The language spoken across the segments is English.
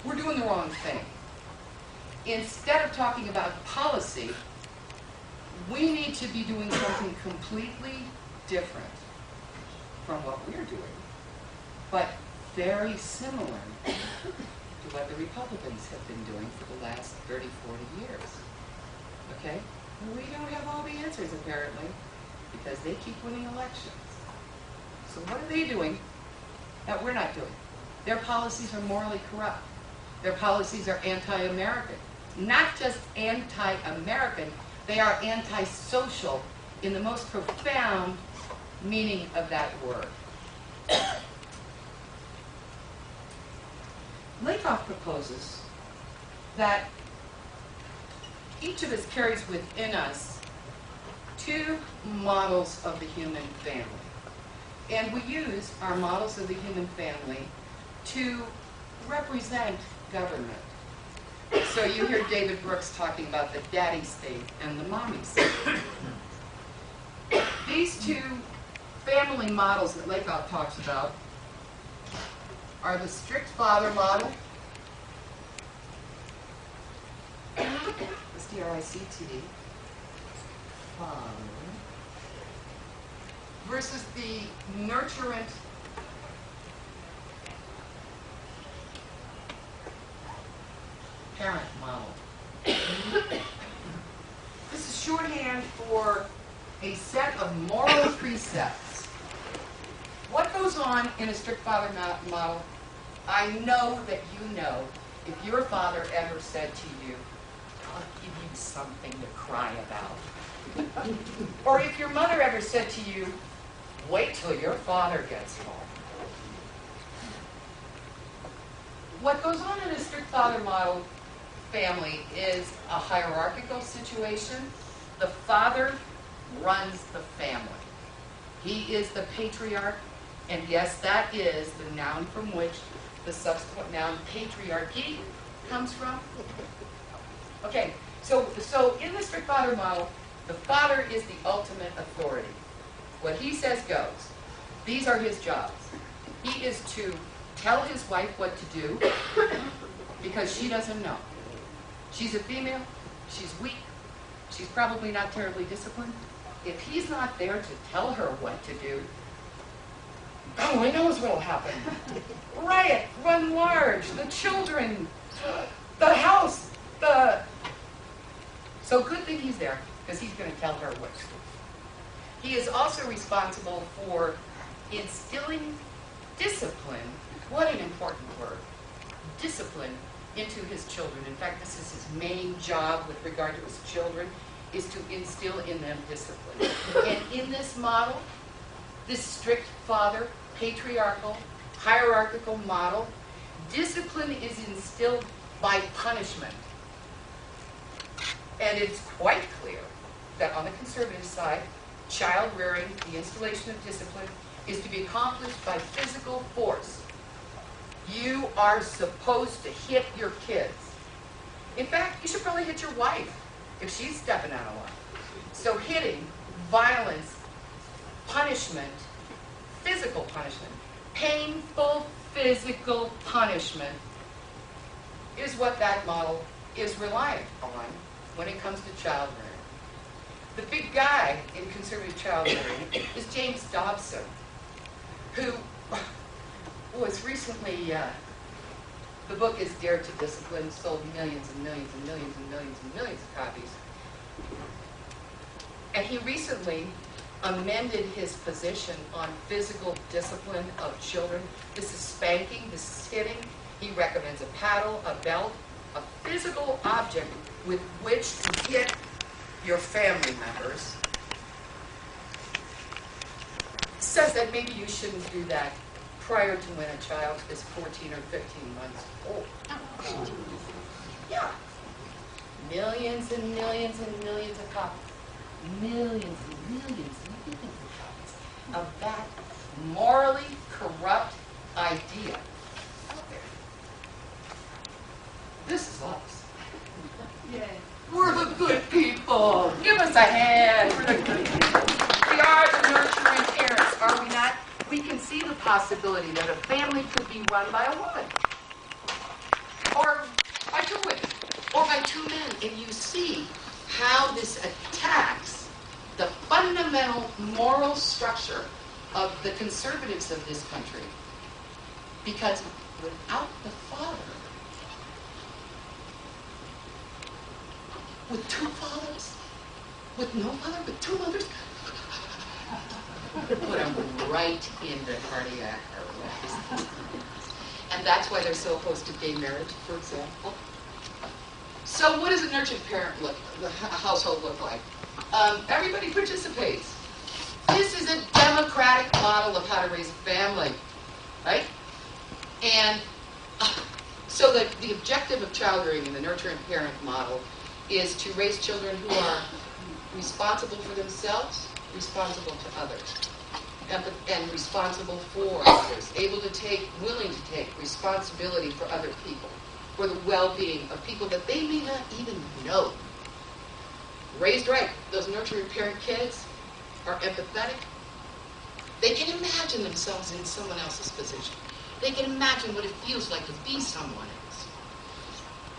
we're doing the wrong thing. Instead of talking about policy, we need to be doing something completely different from what we're doing, but very similar to what the Republicans have been doing for the last 30, 40 years. Okay? We don't have all the answers, apparently, because they keep winning elections. So what are they doing that we're not doing? Their policies are morally corrupt. Their policies are anti-American. Not just anti-American, they are anti-social in the most profound meaning of that word. Lakoff proposes that each of us carries within us two models of the human family. And we use our models of the human family to represent government. So you hear David Brooks talking about the daddy state and the mommy state. These two family models that Lakoff talks about are the strict father model, S-T-R-I-C-T, father, versus the nurturant parent model. This is shorthand for a set of moral precepts. What goes on in a strict father model? I know that you know if your father ever said to you, I'll give you something to cry about. Or if your mother ever said to you, wait till your father gets home. What goes on in a strict father model family is a hierarchical situation. The father runs the family. He is the patriarch, and yes, that is the noun from which the subsequent noun patriarchy comes from. Okay, so in the strict father model, the father is the ultimate authority. What he says goes. These are his jobs. He is to tell his wife what to do because she doesn't know. She's a female, she's weak, she's probably not terribly disciplined. If he's not there to tell her what to do, oh, he knows what'll happen. Riot, run large, the children, the house, So good thing he's there, because he's going to tell her what to do. He is also responsible for instilling discipline. What an important word. Discipline into his children. In fact, this is his main job with regard to his children, is to instill in them discipline. And in this model, this strict father, patriarchal, hierarchical model, discipline is instilled by punishment. And it's quite clear that on the conservative side, child rearing, the installation of discipline, is to be accomplished by physical force. You are supposed to hit your kids. In fact, you should probably hit your wife if she's stepping out of line. So hitting, violence, punishment, physical punishment, painful physical punishment is what that model is reliant on when it comes to child rearing. The big guy in conservative child rearing is James Dobson, who was recently, the book is Dare to Discipline, sold millions and millions and millions and millions and millions of copies. And he recently amended his position on physical discipline of children. This is spanking, this is hitting. He recommends a paddle, a belt, a physical object with which to hit your family members. Says that maybe you shouldn't do that prior to when a child is 14 or 15 months old. Yeah. Millions and millions and millions of copies. Millions and millions and millions of copies of that morally corrupt idea out there. This is us. Yay. We're the good people. Give us a hand. We're the good people. We are the nurturing parents, are we not? We can see the possibility that a family could be run by a woman. Or two men, and you see how this attacks the fundamental moral structure of the conservatives of this country. Because without the father, with two fathers, with no father, with two mothers, put them right in the cardiac arrest. And that's why they're so opposed to gay marriage, for example. So what does a nurtured household look like? Everybody participates. This is a democratic model of how to raise a family, right? And so the objective of child rearing in the nurturant parent model is to raise children who are responsible for themselves, responsible to others, and responsible for others, able to take, willing to take responsibility for other people, for the well-being of people that they may not even know. Raised right, those nurturing parent kids are empathetic. They can imagine themselves in someone else's position. They can imagine what it feels like to be someone else.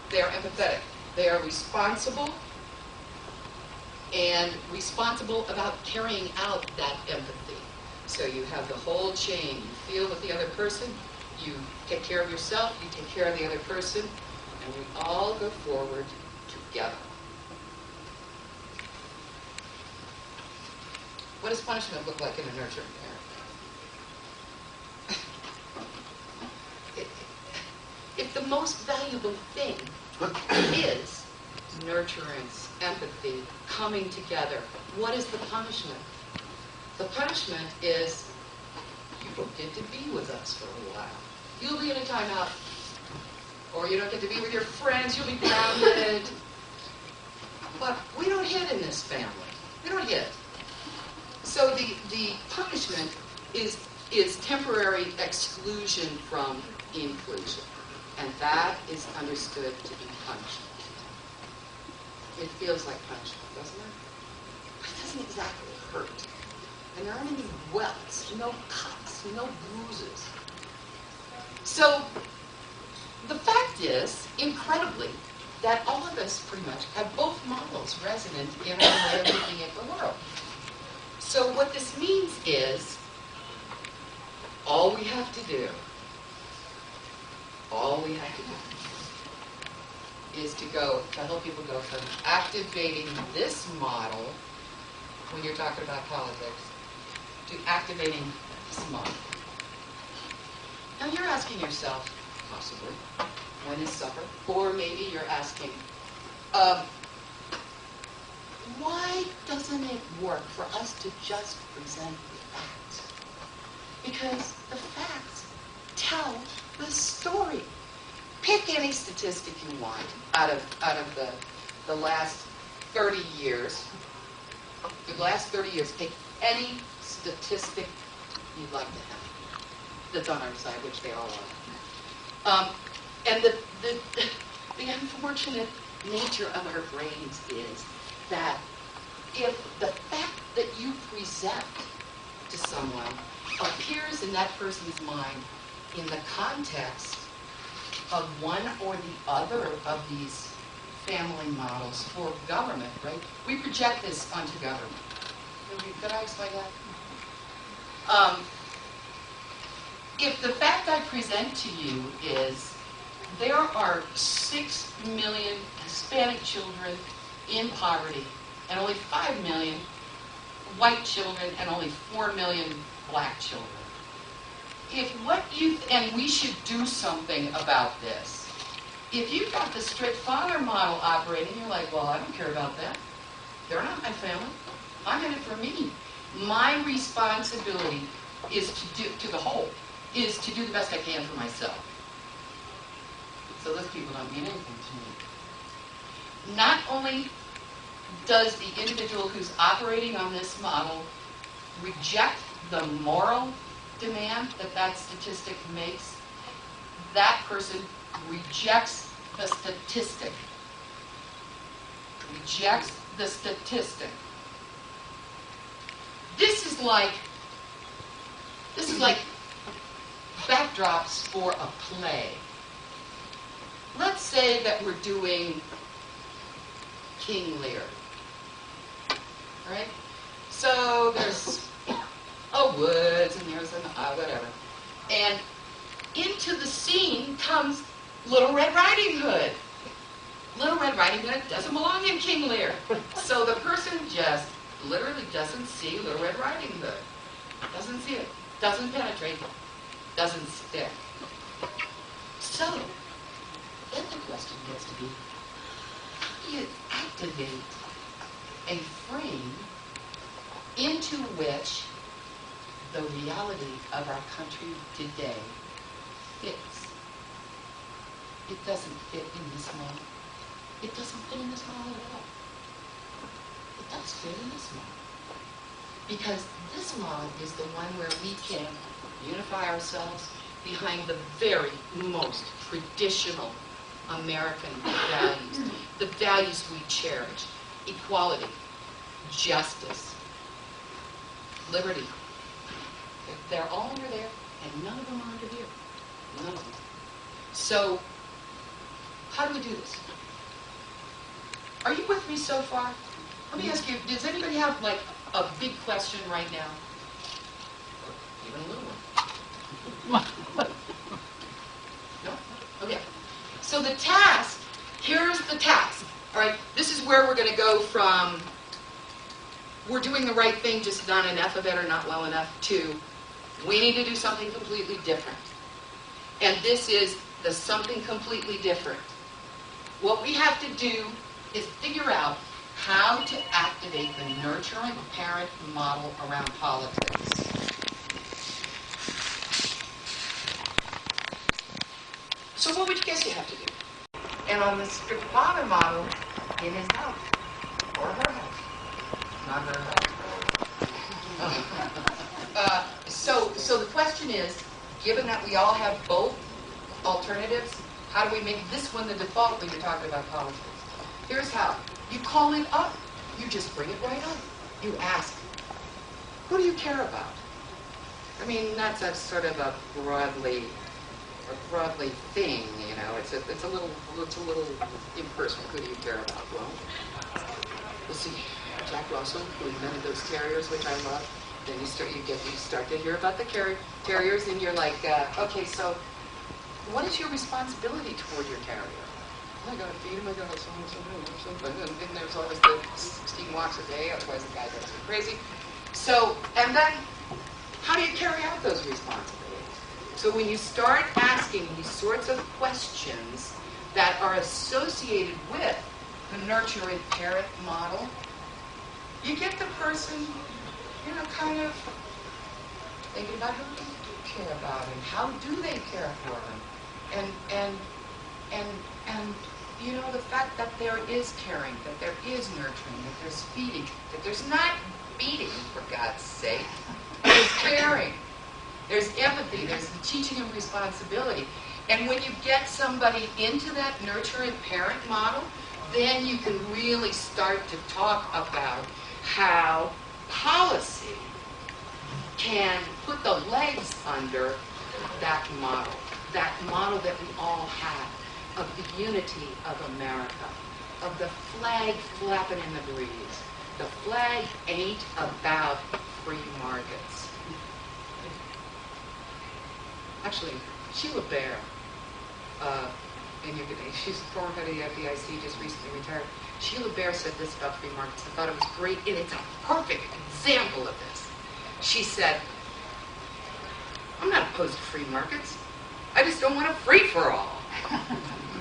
They are empathetic. They are responsible, and responsible about carrying out that empathy. So you have the whole chain. You feel with the other person, you take care of yourself, you take care of the other person, and we all go forward together. What does punishment look like in a nurturing parent? If the most valuable thing is nurturance, empathy, coming together, what is the punishment? The punishment is you don't get to be with us for a while. You'll be in a timeout. Or you don't get to be with your friends. You'll be grounded. But we don't hit in this family. We don't hit. So the punishment is temporary exclusion from inclusion. And that is understood to be punishment. It feels like punishment, doesn't it? But it doesn't exactly hurt. And there aren't any welts, no cuts, no bruises. So the fact is, incredibly, that all of us pretty much have both models resonant in our way of looking at the world. So what this means is, all we have to do is to help people go from activating this model, when you're talking about politics, to activating this model. Now you're asking yourself, possibly, when is supper? Or maybe you're asking, why doesn't it work for us to just present the facts? Because the facts tell the story. Pick any statistic you want out of the last 30 years. The last 30 years, pick any statistic you'd like to have that's on our side, which they all are. And the unfortunate nature of our brains is that if the fact that you present to someone appears in that person's mind in the context of one or the other of these family models for government, right? We project this onto government. Could I explain that? If the fact I present to you is there are 6 million Hispanic children in poverty and only 5 million white children and only 4 million black children. And we should do something about this. If you've got the strict father model operating, you're like, well, I don't care about that. They're not my family. I'm in it for me. My responsibility is to the whole, is to do the best I can for myself. So those people don't mean anything to me. Not only does the individual who's operating on this model reject the moral demand that statistic makes, that person rejects the statistic. Rejects the statistic. This is like backdrops for a play. Let's say that we're doing King Lear. Right? So there's woods, and there's an whatever. And into the scene comes Little Red Riding Hood. Little Red Riding Hood doesn't belong in King Lear. So the person just literally doesn't see Little Red Riding Hood. Doesn't see it. Doesn't penetrate. Doesn't stick. So, then the question gets to be, how do you activate a frame into which the reality of our country today fits? It doesn't fit in this model. It doesn't fit in this model at all. It does fit in this model. Because this model is the one where we can unify ourselves behind the very most traditional American values, the values we cherish: equality, justice, liberty. They're all over there, and none of them are under here. None of them. So, how do we do this? Are you with me so far? Let me ask you, does anybody have like a big question right now? Or even a little one? No? Okay. So the task, here's the task. All right, this is where we're going to go from we're doing the right thing, just not enough of it or not well enough, to we need to do something completely different. And this is the something completely different. What we have to do is figure out how to activate the nurturant parent model around politics. So what would you guess you have to do? And on the strict father model, in his house, or her house. Not her house. So the question is, given that we all have both alternatives, how do we make this one the default when you're talking about politics? Here's how. You call it up. You just bring it right up. You ask, who do you care about? I mean, that's a sort of a broadly thing, you know. It's a little impersonal. Who do you care about? Well, let's see. Jack Russell, who invented those terriers, which I love. Then you start to hear about the terriers, and you're like, okay, so what is your responsibility toward your terrier? I gotta feed him, I gotta something, and there's always the 16 walks a day, otherwise the guy gets crazy. So, and then, how do you carry out those responsibilities? So when you start asking these sorts of questions that are associated with the nurturant parent model, you get the person, you know, kind of thinking about who do you care about and how do they care for them, and you know, the fact that there is caring, that there is nurturing, that there's feeding, that there's not beating, for God's sake. There's caring. There's empathy. There's the teaching of responsibility. And when you get somebody into that nurturing parent model, then you can really start to talk about how policy can put the legs under that model that we all have, of the unity of America, of the flag flapping in the breeze. The flag ain't about free markets. Actually, Sheila Bair, she's the former head of the FDIC, just recently retired. Sheila Bair said this about free markets. I thought it was great, and it's a perfect example of this. She said, I'm not opposed to free markets. I just don't want a free-for-all.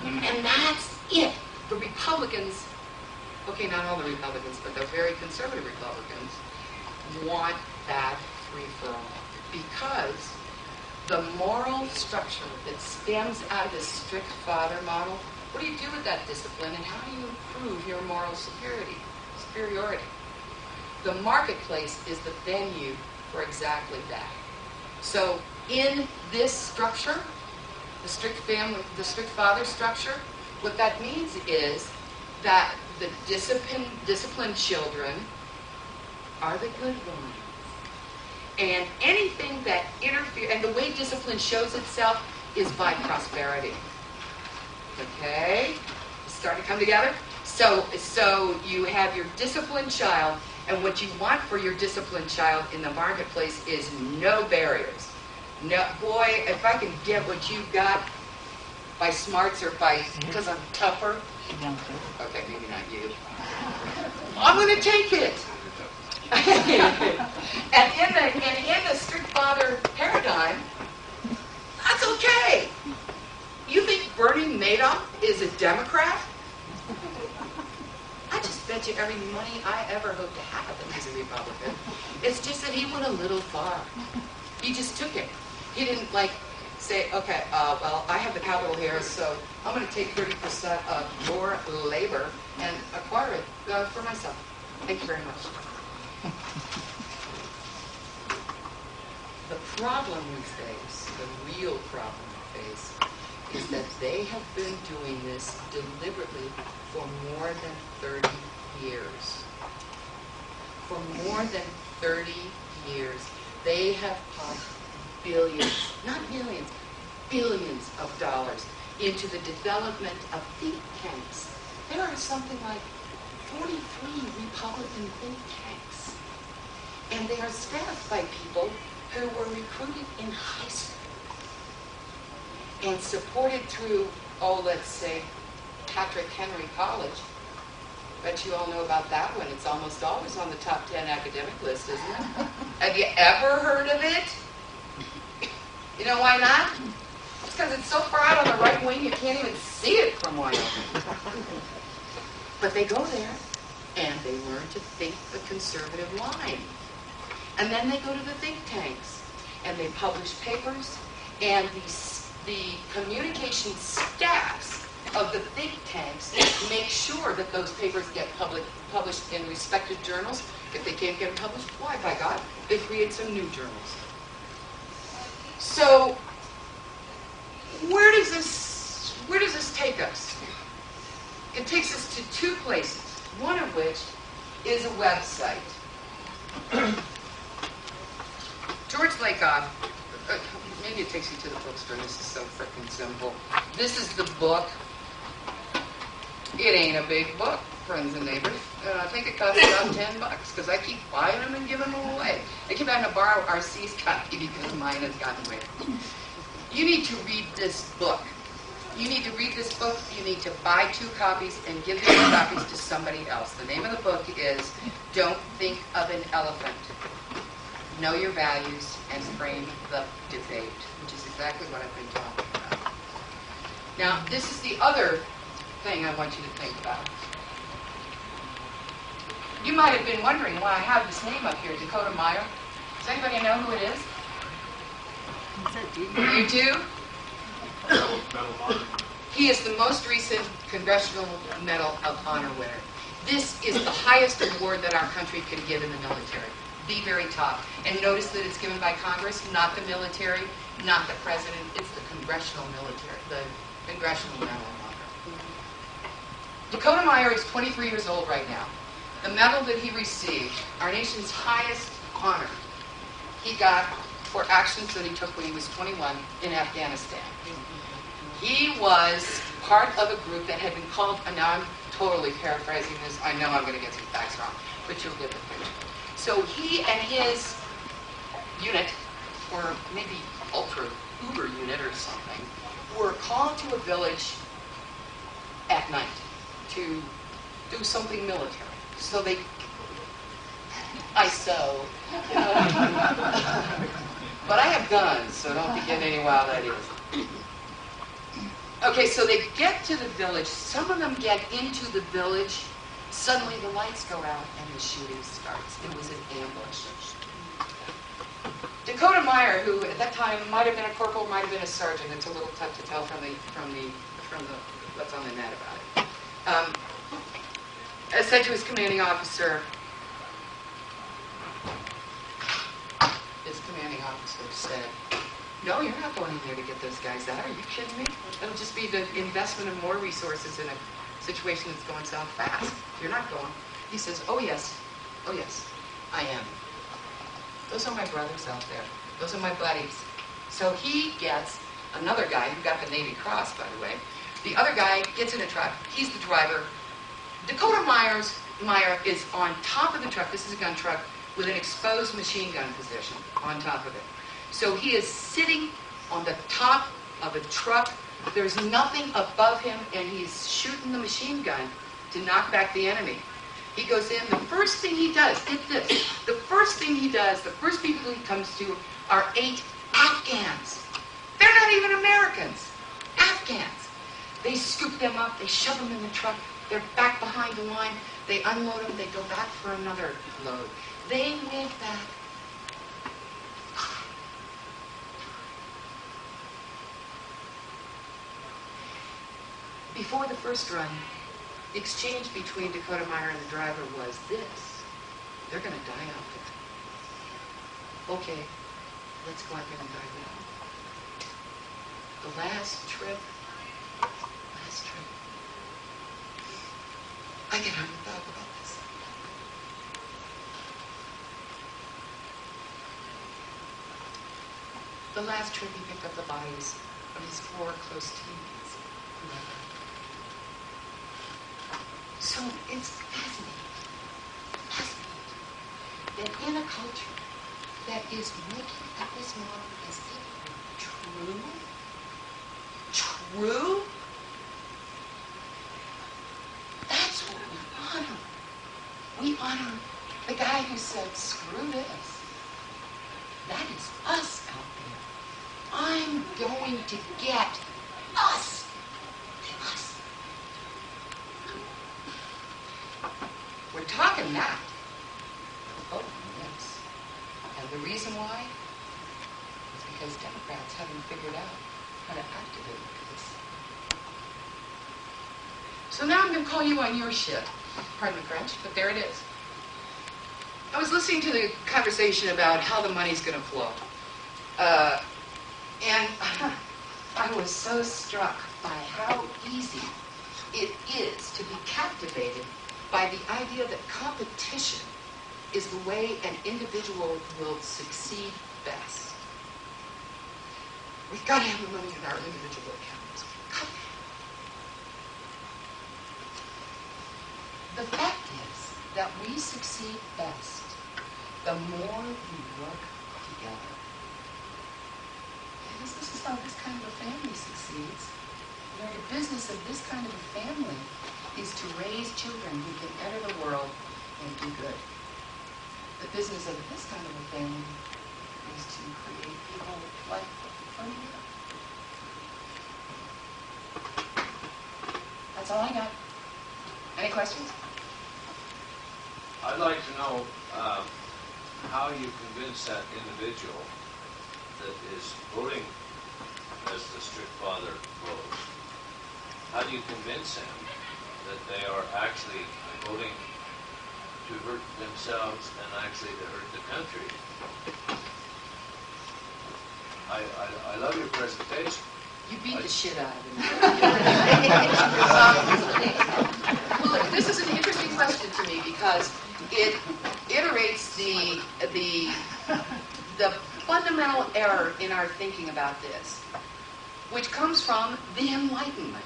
And that's it. The Republicans, okay, not all the Republicans, but the very conservative Republicans want that free-for-all because the moral structure that stems out of this strict father model, what do you do with that discipline and how do you improve your moral superiority? The marketplace is the venue for exactly that. So in this structure, the strict father structure, what that means is that the disciplined children are the good ones. And anything that interferes, and the way discipline shows itself is by prosperity. Okay? Starting to come together? So you have your disciplined child, and what you want for your disciplined child in the marketplace is no barriers. No, boy, if I can get what you got by smarts or by, because I'm tougher. Okay, maybe not you. I'm going to take it. and in the strict father paradigm, that's okay. You think Bernie Madoff is a Democrat? I just bet you every money I ever hope to have that he's a Republican. It's just that he went a little far. He just took it. He didn't say, okay, well, I have the capital here, so I'm going to take 30% of your labor and acquire it for myself. Thank you very much. The problem we face, the real problem we face, is that they have been doing this deliberately for more than 30 years. For more than 30 years, they have pumped billions, not millions, billions of dollars into the development of think tanks. There are something like 43 Republican think tanks. And they are staffed by people who were recruited in high school and supported through, let's say, Patrick Henry College. Bet you all know about that one. It's almost always on the top 10 academic list, isn't it? Have you ever heard of it? You know why not? It's because it's so far out on the right wing you can't even see it from Wyoming. But they go there and they learn to think the conservative line. And then they go to the think tanks and they publish papers, and the communication staffs of the think tanks make sure that those papers get published in respected journals. If they can't get them published, why, by God, they create some new journals. So, where does this take us? It takes us to two places, one of which is a website. George Lakoff, maybe it takes you to the bookstore. This is so freaking simple. This is the book. It ain't a big book, friends and neighbors. I think it costs about $10 because I keep buying them and giving them away. I keep having to borrow RC's copy because mine has gotten away. You need to read this book. You need to read this book. You need to buy 2 copies and give the 2 copies to somebody else. The name of the book is Don't Think of an Elephant. Know Your Values and Frame the Debate, which is exactly what I've been talking about. Now, this is the other thing I want you to think about. You might have been wondering why I have this name up here, Dakota Meyer. Does anybody know who it is? You do? He is the most recent Congressional Medal of Honor winner. This is the highest award that our country can give in the military. The very top. And notice that it's given by Congress, not the military, not the president. It's the Congressional military, the Congressional Medal of Honor. Dakota Meyer is 23 years old right now. The medal that he received, our nation's highest honor, he got for actions that he took when he was 21 in Afghanistan. He was part of a group that had been called, and now I'm totally paraphrasing this, I know I'm going to get some facts wrong, but you'll get the picture. So he and his unit, or maybe uber unit or something, were called to a village at night to do something military. So they, but I have guns, so don't be getting any wild ideas. Okay, so they get to the village. Some of them get into the village. Suddenly the lights go out and the shooting starts. It was an ambush. Dakota Meyer, who at that time might have been a corporal, might have been a sergeant. It's a little tough to tell from the what's on the net about it. Said to his commanding officer, said, "No, you're not going in there to get those guys out. Are you kidding me? It'll just be the investment of more resources in a situation that's going south fast. You're not going." He says, oh yes, I am. Those are my brothers out there. Those are my buddies. So he gets another guy who got the Navy Cross, by the way. The other guy gets in a truck. He's the driver. Dakota Meyer is on top of the truck. This is a gun truck with an exposed machine gun position on top of it. So he is sitting on the top of a truck. There's nothing above him, and he's shooting the machine gun to knock back the enemy. He goes in. The first thing he does, get this, the first thing he does, the first people he comes to are 8 Afghans. They're not even Americans. Afghans. They scoop them up. They shove them in the truck. They're back behind the line. They unload them. They go back for another load. They went back. Before the first run, the exchange between Dakota Meyer and the driver was this: they're going to die out there. Okay, let's go out there and die now. The last trip, I get hardly thought about this. The last trip he picked up the bodies of his 4 close teammates who had died. So it's fascinating that in a culture that is looking at this model as if true, that's what we honor. We honor the guy who said, screw this. That is us out there. I'm going to get us. We're talking that. Oh, yes. And the reason why is because Democrats haven't figured out how to activate this. So now I'm going to call you on your shit. Pardon the French, but there it is. I was listening to the conversation about how the money's going to flow. And I was so struck by how easy it is to be captivated by the idea that competition is the way an individual will succeed best. We've got to have the money in our individual accounts. The fact is that we succeed best the more we work together. And this is how this kind of a family succeeds. You know, the business of this kind of a family is to raise children who can enter the world and do good. The business of this kind of a family is to create people like Anita. That's all I got. Any questions? I'd like to know how you convince that individual that is voting as the strict father votes. How do you convince him that they are actually voting to hurt themselves and actually to hurt the country? I love your presentation. You beat the shit out of him. Well, look, this is an interesting question to me because it iterates the fundamental error in our thinking about this, which comes from the Enlightenment,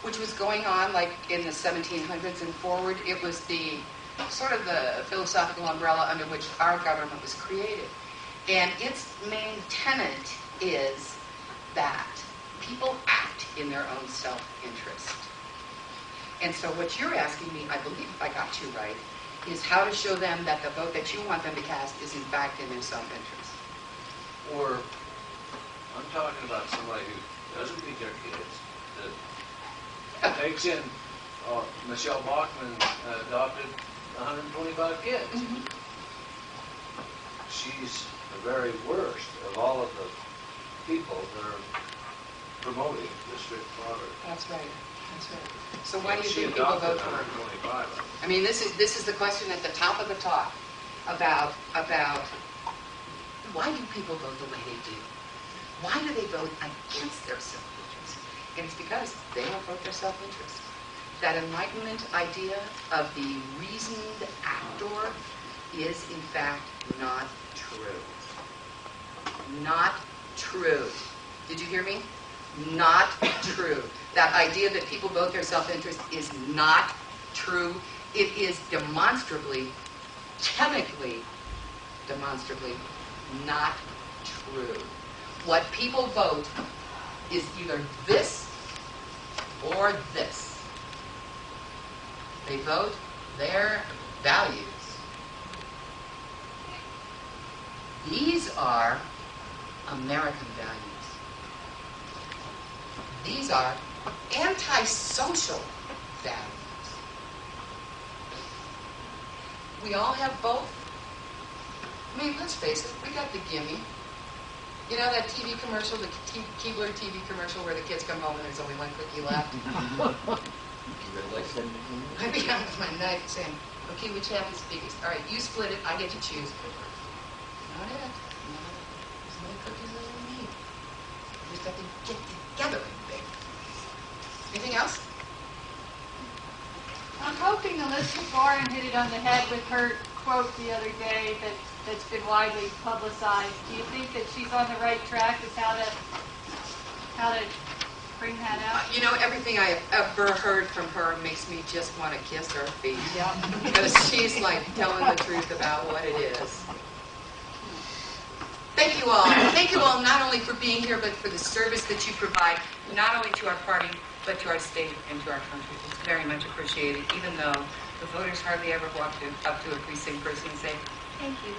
which was going on like in the 1700s and forward. It was the sort of the philosophical umbrella under which our government was created. And its main tenet is that people act in their own self-interest. And so what you're asking me, I believe if I got you right, is how to show them that the vote that you want them to cast is in fact in their self-interest. Or I'm talking about somebody who doesn't beat their kids, that takes in, Michelle Bachmann adopted 125 kids. Mm-hmm. She's the very worst of all of the people that are promoting the strict father. That's right. That's right. So why do you She think people adopted vote for her? 125. I mean, this is the question at the top of the talk about why do people vote the way they do? Why do they vote against their self-interest? And it's because they don't vote their self-interest. That Enlightenment idea of the reasoned actor is, in fact, not true. Not true. Did you hear me? Not true. That idea that people vote their self-interest is not true. true. It is demonstrably, chemically, demonstrably not true. What people vote is either this or this. They vote their values. These are American values. These are antisocial values. We all have both. I mean, let's face it, we got the gimme. You know that TV commercial, the Keebler TV commercial where the kids come home and there's only one cookie left? I'd be out with my knife saying, okay, which half is biggest? All right, you split it, I get to choose. Not it. There's no cookies that we need. We just have to get together and bake. Anything else? I'm hoping Elizabeth Warren hit it on the head with her quote the other day that's been widely publicized. Do you think that she's on the right track with how to bring that out? You know, everything I have ever heard from her makes me just want to kiss her feet. Yeah. Because she's like telling the truth about what it is. Thank you all. Thank you all not only for being here, but for the service that you provide, not only to our party, but to our state and to our country. It's very much appreciated, even though the voters hardly ever walk up to a precinct person and say, thank you.